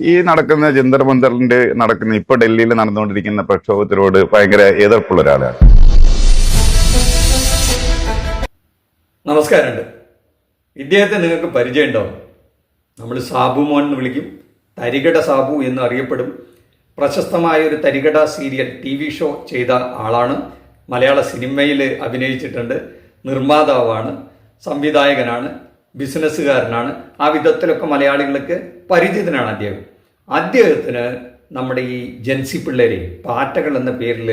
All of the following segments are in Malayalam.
ഈ നടക്കുന്ന ജന്തർ മന്ദറിന്റെ ഇപ്പൊ ഡൽഹിയിൽ നടന്നുകൊണ്ടിരിക്കുന്ന പ്രക്ഷോഭത്തിനോട് ഭയങ്കര എതിർപ്പുള്ള ഒരാളാണ്. നമസ്കാരമുണ്ട്. ഇദ്ദേഹത്തെ നിങ്ങൾക്ക് പരിചയമുണ്ടാവും. നമ്മൾ സാബു മോൻ എന്ന് വിളിക്കും. തരികട സാബു എന്ന് അറിയപ്പെടും. പ്രശസ്തമായ ഒരു തരികട സീരിയൽ TV ഷോ ചെയ്ത ആളാണ്. മലയാള സിനിമയിൽ അഭിനയിച്ചിട്ടുണ്ട്. നിർമ്മാതാവാണ്, സംവിധായകനാണ്, ബിസിനസ്സുകാരനാണ്. ആ വിധത്തിലൊക്കെ മലയാളികൾക്ക് പരിചിതനാണ് അദ്ദേഹം. അദ്ദേഹത്തിന് നമ്മുടെ ഈ ജൻസി പിള്ളേരെ പാറ്റകൾ എന്ന പേരിൽ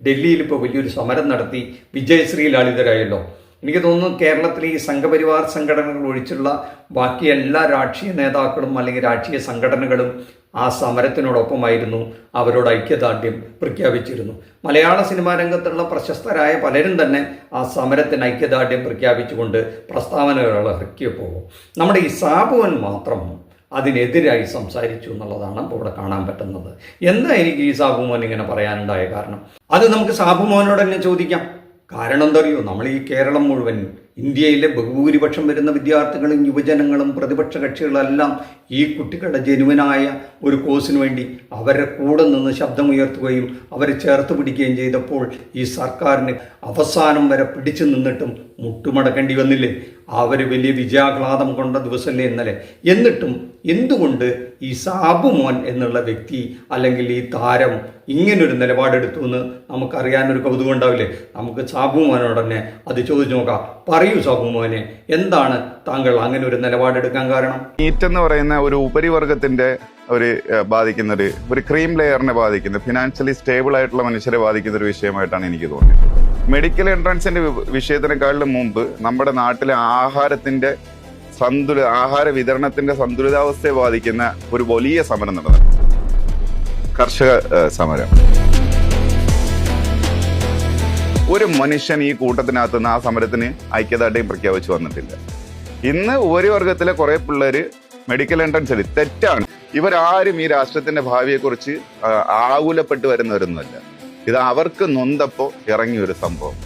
ഡൽഹിയിൽ ഇപ്പോൾ വലിയൊരു സമരം നടത്തി വിജയശ്രീ ലാളിതരായല്ലോ. എനിക്ക് തോന്നുന്നു കേരളത്തിലെ ഈ സംഘപരിവാർ സംഘടനകൾ ഒഴിച്ചുള്ള ബാക്കി എല്ലാ രാഷ്ട്രീയ നേതാക്കളും അല്ലെങ്കിൽ രാഷ്ട്രീയ സംഘടനകളും ആ സമരത്തിനോടൊപ്പമായിരുന്നു. അവരോട് ഐക്യദാർഢ്യം പ്രഖ്യാപിച്ചിരുന്നു. മലയാള സിനിമാ രംഗത്തുള്ള പ്രശസ്തരായ പലരും തന്നെ ആ സമരത്തിന് ഐക്യദാർഢ്യം പ്രഖ്യാപിച്ചുകൊണ്ട് പ്രസ്താവനകൾ ഇറക്കിയപ്പോൾ നമ്മുടെ ഈ സാബുവൻ മാത്രം അതിനെതിരായി സംസാരിച്ചു എന്നുള്ളതാണ് ഇപ്പോൾ ഇവിടെ കാണാൻ പറ്റുന്നത്. എന്താ എനിക്ക് ഈ സാബുമോൻ ഇങ്ങനെ പറയാനുണ്ടായ കാരണം? അത് നമുക്ക് സാബുമോനോട് തന്നെ ചോദിക്കാം. കാരണം എന്താ അറിയോ, നമ്മൾ ഈ കേരളം മുഴുവൻ, ഇന്ത്യയിലെ ബഹുഭൂരിപക്ഷം വരുന്ന വിദ്യാർത്ഥികളും യുവജനങ്ങളും പ്രതിപക്ഷ കക്ഷികളെല്ലാം ഈ കുട്ടികളുടെ ജനുവനായ ഒരു കോഴ്സിന് വേണ്ടി അവരുടെ കൂടെ നിന്ന് ശബ്ദമുയർത്തുകയും അവരെ ചേർത്ത് പിടിക്കുകയും ചെയ്തപ്പോൾ ഈ സർക്കാരിന് അവസാനം വരെ പിടിച്ചു നിന്നിട്ടും മുട്ടുമടക്കേണ്ടി വന്നില്ലേ? അവർ വലിയ വിജയാഹ്ലാദം കൊണ്ട ദിവസമല്ലേ ഇന്നലെ. എന്നിട്ടും എന്തുകൊണ്ട് ഈ സാബു മോൻ എന്നുള്ള വ്യക്തി അല്ലെങ്കിൽ ഈ താരം ഇങ്ങനൊരു നിലപാടെടുത്തു എന്ന് നമുക്കറിയാനൊരു കൗതുകം ഉണ്ടാവില്ലേ? നമുക്ക് സാബു മോനോട് തന്നെ അത് ചോദിച്ചു നോക്കാം. പറയൂ സാബു മോനെ, എന്താണ് താങ്കൾ അങ്ങനെ ഒരു നിലപാടെടുക്കാൻ കാരണം? നീറ്റ് എന്ന് പറയുന്ന ഒരു ഉപരിവർഗത്തിന്റെ ബാധിക്കുന്ന ഒരു ക്രീം ലെയറിനെ ബാധിക്കുന്ന, ഫിനാൻഷ്യലി സ്റ്റേബിൾ ആയിട്ടുള്ള മനുഷ്യരെ ബാധിക്കുന്ന ഒരു വിഷയമായിട്ടാണ് എനിക്ക് തോന്നിയത്. മെഡിക്കൽ എൻട്രൻസിന്റെ വിഷയത്തിനെക്കാളും മുമ്പ് നമ്മുടെ നാട്ടിലെ ആഹാര വിതരണത്തിന്റെ സന്തുലിതാവസ്ഥയെ ബാധിക്കുന്ന ഒരു വലിയ സമരം നടന്നു, കർഷക സമരം. ഒരു മനുഷ്യൻ ഈ കൂട്ടത്തിനകത്ത് നിന്ന് ആ സമരത്തിന് ഐക്യദാർഢ്യം പ്രഖ്യാപിച്ചു വന്നിട്ടില്ല. ഇന്ന് ഉപരിവർഗത്തിലെ കുറെ പിള്ളേര് മെഡിക്കൽ എൻട്രൻസ് തെറ്റാണ്. ഇവരാരും ഈ രാഷ്ട്രത്തിന്റെ ഭാവിയെക്കുറിച്ച് ആകുലപ്പെട്ടു വരുന്നവരൊന്നുമല്ല. ഇത് അവർക്ക് നൊന്തപ്പോ ഇറങ്ങിയ ഒരു സംഭവം.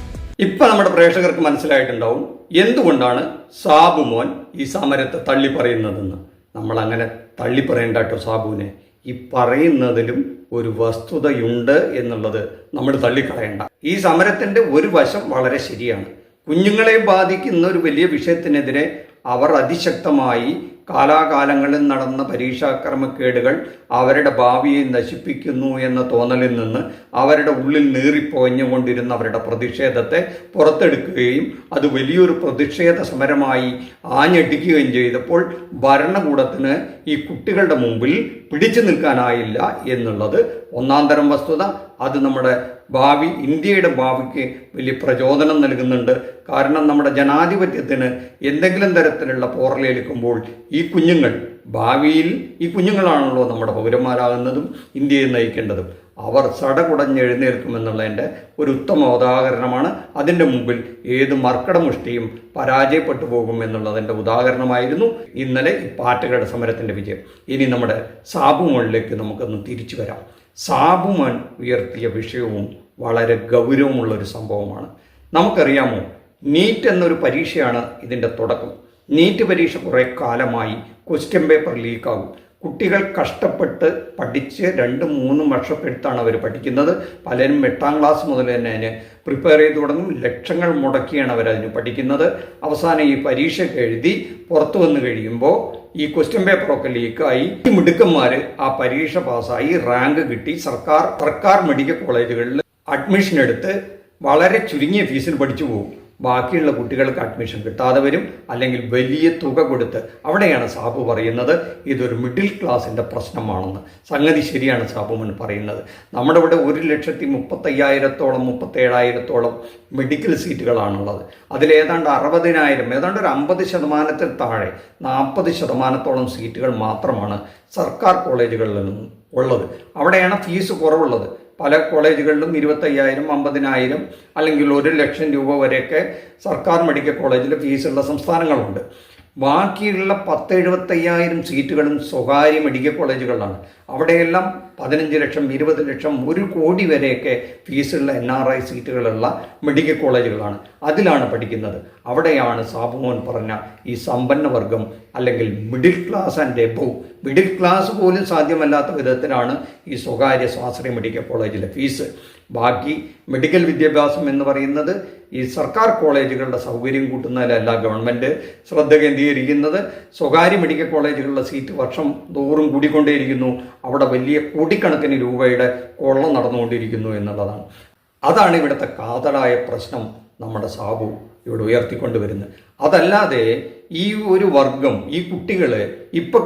ഇപ്പൊ നമ്മുടെ പ്രേക്ഷകർക്ക് മനസ്സിലായിട്ടുണ്ടാവും എന്തുകൊണ്ടാണ് സാബു മോൻ ഈ സമരത്തെ തള്ളി പറയുന്നതെന്ന്. നമ്മൾ അങ്ങനെ തള്ളി പറയണ്ട കേട്ടോ സാബുവിനെ. ഈ പറയുന്നതിലും ഒരു വസ്തുതയുണ്ട് എന്നുള്ളത് നമ്മൾ തള്ളിക്കളയണ്ട. ഈ സമരത്തിന്റെ ഒരു വശം വളരെ ശരിയാണ്. കുഞ്ഞുങ്ങളെ ബാധിക്കുന്ന ഒരു വലിയ വിഷയത്തിനെതിരെ അവർ അതിശക്തമായി കാലാകാലങ്ങളിൽ നടന്ന പരീക്ഷാക്രമക്കേടുകൾ അവരുടെ ഭാവിയെ നശിപ്പിക്കുന്നു എന്ന തോന്നലിൽ നിന്ന് അവരുടെ ഉള്ളിൽ നീറിപ്പോഞ്ഞുകൊണ്ടിരുന്ന അവരുടെ പ്രതിഷേധത്തെ പുറത്തെടുക്കുകയും അത് വലിയൊരു പ്രതിഷേധ സമരമായി ആഞ്ഞടിക്കുകയും ചെയ്തപ്പോൾ ഭരണകൂടത്തിന് ഈ കുട്ടികളുടെ മുമ്പിൽ പിടിച്ചു നിൽക്കാനായില്ല എന്നുള്ളത് ഒന്നാം തരം വസ്തുത. അത് നമ്മുടെ ഇന്ത്യയുടെ ഭാവിക്ക് വലിയ പ്രചോദനം നൽകുന്നുണ്ട്. കാരണം നമ്മുടെ ജനാധിപത്യത്തിന് എന്തെങ്കിലും തരത്തിലുള്ള പോറലേൽക്കുമ്പോൾ ഈ കുഞ്ഞുങ്ങൾ ഭാവിയിൽ ഈ കുഞ്ഞുങ്ങളാണല്ലോ നമ്മുടെ പൗരന്മാരാകുന്നതും ഇന്ത്യയെ നയിക്കേണ്ടതും. അവർ സടകുടഞ്ഞെഴുന്നേൽക്കുമെന്നുള്ളതിൻ്റെ ഒരു ഉത്തമ ഉദാഹരണമാണ്. അതിൻ്റെ മുമ്പിൽ ഏത് മർക്കടമുഷ്ടിയും പരാജയപ്പെട്ടു പോകും എന്നുള്ളതിൻ്റെ ഉദാഹരണമായിരുന്നു ഇന്നലെ ഈ പാറ്റകളുടെ സമരത്തിൻ്റെ വിജയം. ഇനി നമ്മുടെ സാബുമോനിലേക്ക് നമുക്കൊന്ന് തിരിച്ചു വരാം. സാബുമോൻ ഉയർത്തിയ വിഷയവും വളരെ ഗൗരവമുള്ളൊരു സംഭവമാണ്. നമുക്കറിയാമോ, നീറ്റ് എന്നൊരു പരീക്ഷയാണ് ഇതിൻ്റെ തുടക്കം. നീറ്റ് പരീക്ഷ കുറേ കാലമായി ക്വസ്റ്റ്യൻ പേപ്പർ ലീക്കാകും. കുട്ടികൾ കഷ്ടപ്പെട്ട് പഠിച്ച് 2-3 വർഷപ്പെടുത്താണ് അവർ പഠിക്കുന്നത്. പലരും 8ാം ക്ലാസ് മുതൽ തന്നെ അതിന് പ്രിപ്പയർ ചെയ്ത് തുടങ്ങും. ലക്ഷങ്ങൾ മുടക്കിയാണ് അവരതിന് പഠിക്കുന്നത്. അവസാനം ഈ പരീക്ഷയ്ക്ക് എഴുതി പുറത്തു വന്നു കഴിയുമ്പോൾ ഈ ക്വസ്റ്റ്യൻ പേപ്പറൊക്കെ ലീക്കായി ഈ മിടുക്കന്മാർ ആ പരീക്ഷ പാസ്സായി റാങ്ക് കിട്ടി സർക്കാർ മെഡിക്കൽ കോളേജുകളിൽ അഡ്മിഷൻ എടുത്ത് വളരെ ചുരുങ്ങിയ ഫീസിൽ പഠിച്ചു പോകും. ബാക്കിയുള്ള കുട്ടികൾക്ക് അഡ്മിഷൻ കിട്ടാതെ വരും, അല്ലെങ്കിൽ വലിയ തുക കൊടുത്ത്. അവിടെയാണ് സാബു പറയുന്നത് ഇതൊരു മിഡിൽ ക്ലാസിൻ്റെ പ്രശ്നമാണെന്ന്. സംഗതി ശരിയാണ് സാബുമൻ പറയുന്നത്. നമ്മുടെ ഇവിടെ 1,35,000-ഓളം 37,000-ഓളം മെഡിക്കൽ സീറ്റുകളാണുള്ളത്. അതിലേതാണ്ട് 60,000, ഏതാണ്ട് ഒരു 50% താഴെ 40%-ഓളം സീറ്റുകൾ മാത്രമാണ് സർക്കാർ കോളേജുകളിൽ ഉള്ളത്. അവിടെയാണ് ഫീസ് കുറവുള്ളത്. പല കോളേജുകളിലും 25,000, 50,000 അല്ലെങ്കിൽ 1,00,000 രൂപ വരെയൊക്കെ സർക്കാർ മെഡിക്കൽ കോളേജിൽ ഫീസുള്ള സംസ്ഥാനങ്ങളുണ്ട്. ബാക്കിയുള്ള 10,75,000 സീറ്റുകളും സ്വകാര്യ മെഡിക്കൽ കോളേജുകളിലാണ്. അവിടെയെല്ലാം 15 ലക്ഷം, 20 ലക്ഷം, 1 കോടി വരെയൊക്കെ ഫീസുള്ള NRI സീറ്റുകളുള്ള മെഡിക്കൽ കോളേജുകളാണ്. അതിലാണ് പഠിക്കുന്നത്. അവിടെയാണ് സാബുമോൻ പറഞ്ഞ ഈ സമ്പന്ന വർഗം അല്ലെങ്കിൽ middle class and above, middle class പോലും സാധ്യമല്ലാത്ത വിധത്തിലാണ് ഈ സ്വകാര്യ സ്വാശ്രയ മെഡിക്കൽ കോളേജിലെ ഫീസ്. ബാക്കി മെഡിക്കൽ വിദ്യാഭ്യാസം എന്ന് പറയുന്നത് ഈ സർക്കാർ കോളേജുകളുടെ സൗകര്യം കൂട്ടുന്നതിലല്ല ഗവൺമെൻറ് ശ്രദ്ധ കേന്ദ്രീകരിക്കുന്നത്. സ്വകാര്യ മെഡിക്കൽ കോളേജുകളിലെ സീറ്റ് വർഷം തോറും കൂടിക്കൊണ്ടേയിരിക്കുന്നു. അവിടെ വലിയ കോടിക്കണക്കിന് രൂപയുടെ കൊള്ള നടന്നുകൊണ്ടിരിക്കുന്നു എന്നുള്ളതാണ്. അതാണ് ഇവിടുത്തെ കാതലായ പ്രശ്നം നമ്മുടെ സാബു ഇവിടെ ഉയർത്തിക്കൊണ്ടുവരുന്നത്. അതല്ലാതെ ഈ ഒരു വർഗം, ഈ കുട്ടികൾ ഇപ്പൊ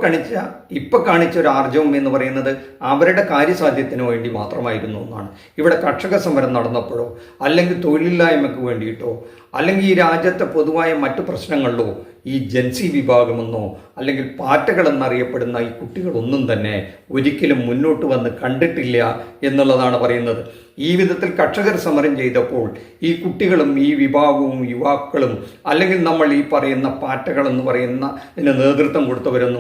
കാണിച്ച ഒരു ആർജവം എന്ന് പറയുന്നത് അവരുടെ കാര്യസാധ്യത്തിന് വേണ്ടി മാത്രമായിരുന്നു എന്നാണ്. ഇവിടെ കർഷക സമരം നടന്നപ്പോഴോ അല്ലെങ്കിൽ തൊഴിലില്ലായ്മയ്ക്ക് വേണ്ടിയിട്ടോ അല്ലെങ്കിൽ ഈ രാജ്യത്തെ പൊതുവായ മറ്റു പ്രശ്നങ്ങളിലോ ഈ ജൻസി വിഭാഗമെന്നോ അല്ലെങ്കിൽ പാറ്റകൾ എന്നറിയപ്പെടുന്ന ഈ കുട്ടികളൊന്നും തന്നെ ഒരിക്കലും മുന്നോട്ട് വന്ന് കണ്ടിട്ടില്ല എന്നുള്ളതാണ് പറയുന്നത്. ഈ വിധത്തിൽ കർഷകർ സമരം ചെയ്തപ്പോൾ ഈ കുട്ടികളും ഈ വിഭാഗവും യുവാക്കളും അല്ലെങ്കിൽ നമ്മൾ ഈ പറയുന്ന പാറ്റകൾ എന്ന് പറയുന്ന ഇതിന് നേതൃത്വം കൊടുത്തവരൊന്നും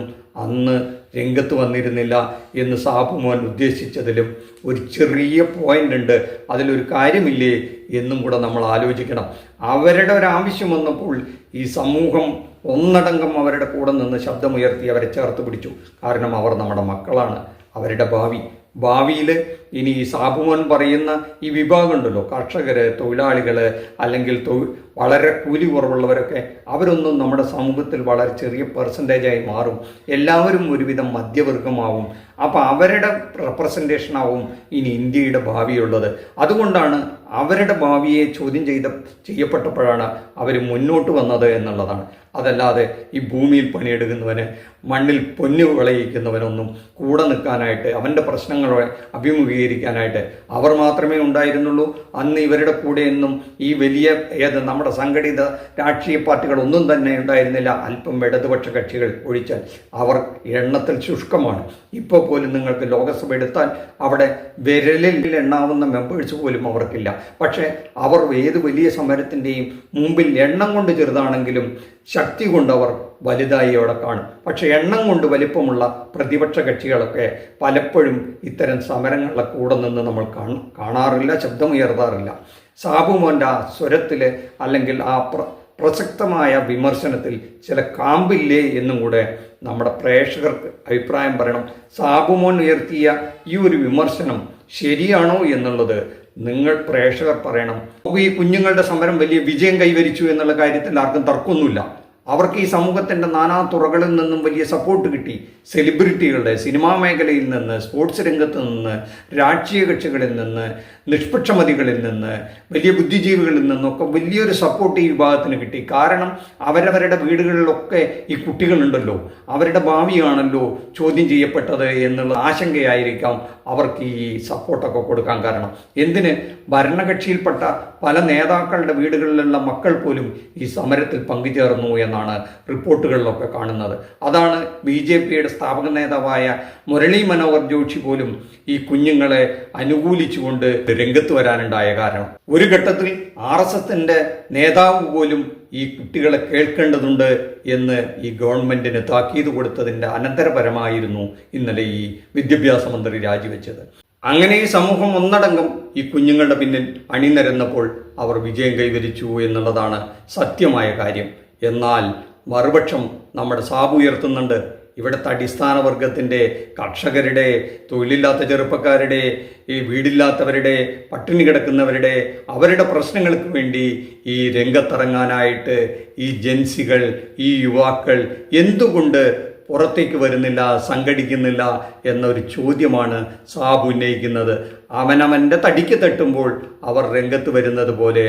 അന്ന് രംഗത്ത് വന്നിരുന്നില്ല എന്ന് സാബുമോൻ ഉദ്ദേശിച്ചതിലും ഒരു ചെറിയ പോയിന്റ് ഉണ്ട്. അതിലൊരു കാര്യമില്ലേ എന്നും കൂടെ നമ്മൾ ആലോചിക്കണം. അവരുടെ ഒരു ആവശ്യം വന്നപ്പോൾ ഈ സമൂഹം ഒന്നടങ്കം അവരുടെ കൂടെ നിന്ന് ശബ്ദമുയർത്തി അവരെ ചേർത്ത് പിടിച്ചു. കാരണം അവർ നമ്മുടെ മക്കളാണ്, അവരുടെ ഭാവിയിൽ ഇനി ഈ സാബുമോൻ പറയുന്ന ഈ വിഭാഗം ഉണ്ടല്ലോ, കർഷകർ, തൊഴിലാളികൾ അല്ലെങ്കിൽ വളരെ കൂലി കുറവുള്ളവരൊക്കെ, അവരൊന്നും നമ്മുടെ സമൂഹത്തിൽ വളരെ ചെറിയ പെർസെൻറ്റേജായി മാറും. എല്ലാവരും ഒരുവിധം മധ്യവർഗമാവും. അപ്പോൾ അവരുടെ റെപ്രസെൻറ്റേഷനാവും ഇനി ഇന്ത്യയുടെ ഭാവിയുള്ളത്. അതുകൊണ്ടാണ് അവരുടെ ഭാവിയെ ചോദ്യം ചെയ്യപ്പെട്ടപ്പോഴാണ് അവർ മുന്നോട്ട് വന്നത് എന്നുള്ളതാണ്. അതല്ലാതെ ഈ ഭൂമിയിൽ പണിയെടുക്കുന്നവന്, മണ്ണിൽ പൊന്നു വിളയിക്കുന്നവനൊന്നും കൂടെ നിൽക്കാനായിട്ട്, അവൻ്റെ പ്രശ്നങ്ങളെ അഭിമുഖീകരിക്കാനായിട്ട് അവർ മാത്രമേ ഉണ്ടായിരുന്നുള്ളൂ. അന്ന് ഇവരുടെ കൂടെയൊന്നും ഈ വലിയ നമ്മുടെ സംഘടിത രാഷ്ട്രീയ പാർട്ടികളൊന്നും തന്നെ ഉണ്ടായിരുന്നില്ല. അല്പം ഇടതുപക്ഷ കക്ഷികൾ ഒഴിച്ചാൽ അവർ എണ്ണത്തിൽ ശുഷ്കമാണ്. ഇപ്പോൾ പോലും നിങ്ങൾക്ക് ലോകസഭ എടുത്താൽ അവിടെ വിരലിൽ എണ്ണാവുന്ന മെമ്പേഴ്സ് പോലും അവർക്കില്ല. പക്ഷേ അവർ ഏത് വലിയ സമരത്തിൻ്റെയും മുമ്പിൽ എണ്ണം കൊണ്ട് ചെറുതാണെങ്കിലും ശക്തി കൊണ്ടവർ വലുതായി അവിടെ കാണും. പക്ഷെ എണ്ണം കൊണ്ട് വലിപ്പമുള്ള പ്രതിപക്ഷ കക്ഷികളൊക്കെ പലപ്പോഴും ഇത്തരം സമരങ്ങളുടെ കൂടെ നിന്ന് നമ്മൾ കാണാറില്ല, ശബ്ദമുയർത്താറില്ല. സാബുമോൻ്റെ ആ സ്വരത്തിൽ അല്ലെങ്കിൽ ആ പ്രസക്തമായ വിമർശനത്തിൽ ചില കാമ്പില്ലേ എന്നും കൂടെ നമ്മുടെ പ്രേക്ഷകർക്ക് അഭിപ്രായം പറയണം. സാബുമോൻ ഉയർത്തിയ ഈ ഒരു വിമർശനം ശരിയാണോ എന്നുള്ളത് നിങ്ങൾ പ്രേക്ഷകർ പറയണം. ഈ കുഞ്ഞുങ്ങളുടെ സമരം വലിയ വിജയം കൈവരിച്ചു എന്നുള്ള കാര്യത്തിൽ ആർക്കും തർക്കമൊന്നുമില്ല. അവർക്ക് ഈ സമൂഹത്തിൻ്റെ നാനാ തുറകളിൽ നിന്നും വലിയ സപ്പോർട്ട് കിട്ടി. സെലിബ്രിറ്റികളുടെ, സിനിമാ മേഖലയിൽ നിന്ന്, സ്പോർട്സ് രംഗത്ത് നിന്ന്, രാഷ്ട്രീയ കക്ഷികളിൽ നിന്ന്, നിഷ്പക്ഷമതികളിൽ നിന്ന്, വലിയ ബുദ്ധിജീവികളിൽ നിന്നൊക്കെ വലിയൊരു സപ്പോർട്ട് ഈ വിഭാഗത്തിന് കിട്ടി. കാരണം അവരവരുടെ വീടുകളിലൊക്കെ ഈ കുട്ടികളുണ്ടല്ലോ, അവരുടെ ഭാവിയാണല്ലോ ചോദ്യം ചെയ്യപ്പെട്ടത് എന്നുള്ള ആശങ്കയായിരിക്കാം അവർക്ക് ഈ സപ്പോർട്ടൊക്കെ കൊടുക്കാൻ കാരണം. എന്തിന് ഭരണകക്ഷിയിൽപ്പെട്ട പല നേതാക്കളുടെ വീടുകളിലുള്ള മക്കൾ പോലും ഈ സമരത്തിൽ പങ്കുചേർന്നു എന്നാണ് റിപ്പോർട്ടുകളിലൊക്കെ കാണുന്നത്. അതാണ് BJPയുടെ സ്ഥാപക നേതാവായ മുരളി മനോഹർ ജോഷി പോലും ഈ കുഞ്ഞുങ്ങളെ അനുകൂലിച്ചുകൊണ്ട് രംഗത്ത് വരാനുണ്ടായ കാരണം. ഒരു ഘട്ടത്തിൽ RSSന്റെ നേതാവ് പോലും ഈ കുട്ടികളെ കേൾക്കേണ്ടതുണ്ട് എന്ന് ഈ ഗവൺമെന്റിന് താക്കീത് കൊടുത്തതിൻ്റെ അനന്തരഫലമായിരുന്നു ഇന്നലെ ഈ വിദ്യാഭ്യാസ മന്ത്രി രാജിവെച്ചത്. അങ്ങനെ ഈ സമൂഹം ഒന്നടങ്കം ഈ കുഞ്ഞുങ്ങളുടെ പിന്നിൽ അണിനിരന്നപ്പോൾ അവർ വിജയം കൈവരിച്ചു എന്നുള്ളതാണ് സത്യമായ കാര്യം. എന്നാൽ മറുപക്ഷം നമ്മുടെ സാബു ഉയർത്തുന്നുണ്ട്. ഇവിടുത്തെ അടിസ്ഥാന വർഗത്തിൻ്റെ, കർഷകരുടെ, തൊഴിലില്ലാത്ത ചെറുപ്പക്കാരുടെ, ഈ വീടില്ലാത്തവരുടെ, പട്ടിണി കിടക്കുന്നവരുടെ, അവരുടെ പ്രശ്നങ്ങൾക്ക് വേണ്ടി ഈ രംഗത്തിറങ്ങാനായിട്ട് ഈ ജൻസികൾ, ഈ യുവാക്കൾ എന്തുകൊണ്ട് പുറത്തേക്ക് വരുന്നില്ല, സംഘടിക്കുന്നില്ല എന്നൊരു ചോദ്യമാണ് സാബു ഉന്നയിക്കുന്നത്. അവനവൻ്റെ തടിക്ക് തട്ടുമ്പോൾ അവർ രംഗത്ത് വരുന്നത് പോലെ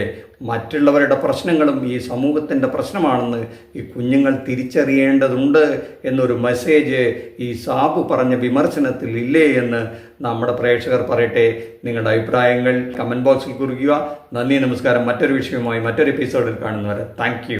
മറ്റുള്ളവരുടെ പ്രശ്നങ്ങളും ഈ സമൂഹത്തിൻ്റെ പ്രശ്നമാണെന്ന് ഈ കുഞ്ഞുങ്ങൾ തിരിച്ചറിയേണ്ടതുണ്ട് എന്നൊരു മെസ്സേജ് ഈ സാബു പറഞ്ഞ വിമർശനത്തിൽ ഇല്ലേ എന്ന് നമ്മുടെ പ്രേക്ഷകർ പറയട്ടെ. നിങ്ങളുടെ അഭിപ്രായങ്ങൾ കമൻറ്റ് ബോക്സിൽ കുറിക്കുക. നന്ദി, നമസ്കാരം. മറ്റൊരു വിഷയവുമായി മറ്റൊരു എപ്പിസോഡിൽ കാണുന്നവരെ താങ്ക് യു.